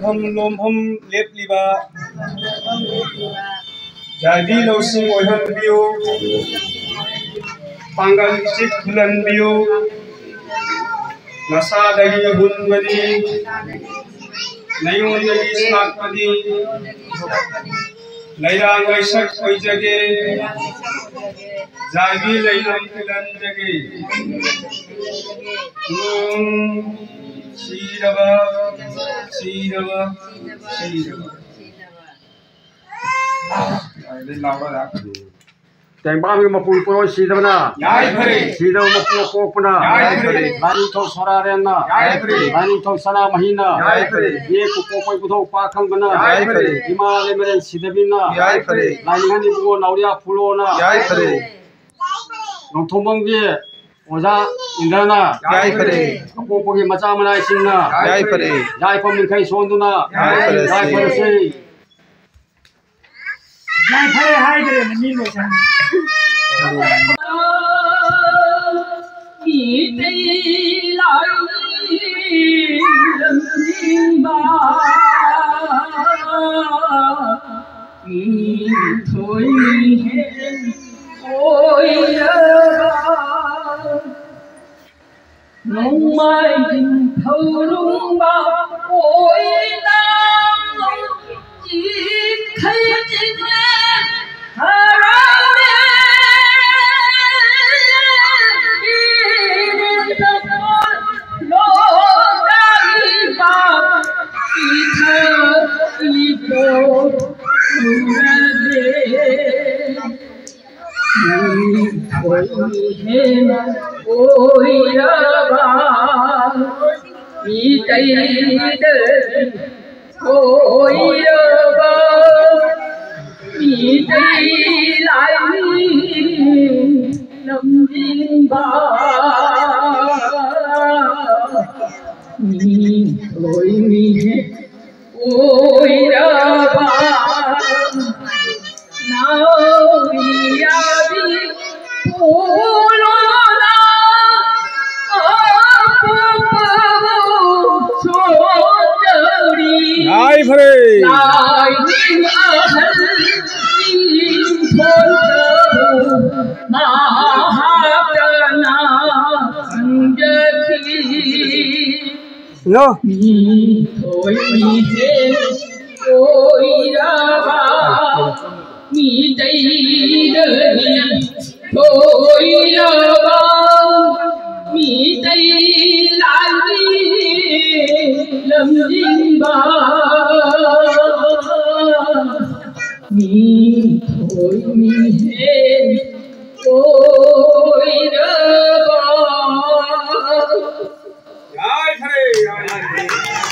हम लोमहम लेपलिबा जादी लौसिंग ओहन बियो पांगल चिक बुलन बियो नसा दगी बुनबनी नयोन दगी साकपनी लैरांग लैसक ओइजगे जागी लैलम बुलन जगे Sirava, Sirava, Sirava. Đây lâu đó đã. Chẳng bao nhiêu mà pui pui Sirava na. Yai phari. Sirava mà pui pui puna. Yai phari. Bani thau sararen na. Yai phari. Bani thau sana mahina. Yai phari. Ye pui pui pui thau pa khang bana. Yai phari. Himalaya meren Sidabina. Yai phari. Lainhani buo nauria pulo na. Yai phari. Nong thomong ye. ओजा इंद्रना जय फरे अपोपोगी मचा मनाई सिंना जय फरे जय फम मिखै सोंदुना जय फरे से जय फरे हाय करे ननी लोचा मी तेरी लाई लंबा मी थोई है ओय nông mai tình thâu lung ba ôi nam chỉ thấy chính em hà ra đi tâm lo ra đi ba đi thơ đi cô ra đi thôi hen ôi ba mi tay đơn ôi ba mi tay lại lâm dinh ba mi thôi mi ôi ba nào mi đi Ai phơi lại những ân tình thôn mà hát na no mi thôi mi thế ôi ra ba mi đây đơn thôi ra ba mi đây lại lâm dinh ba mi thôi mi hết ôi ra ba ai thề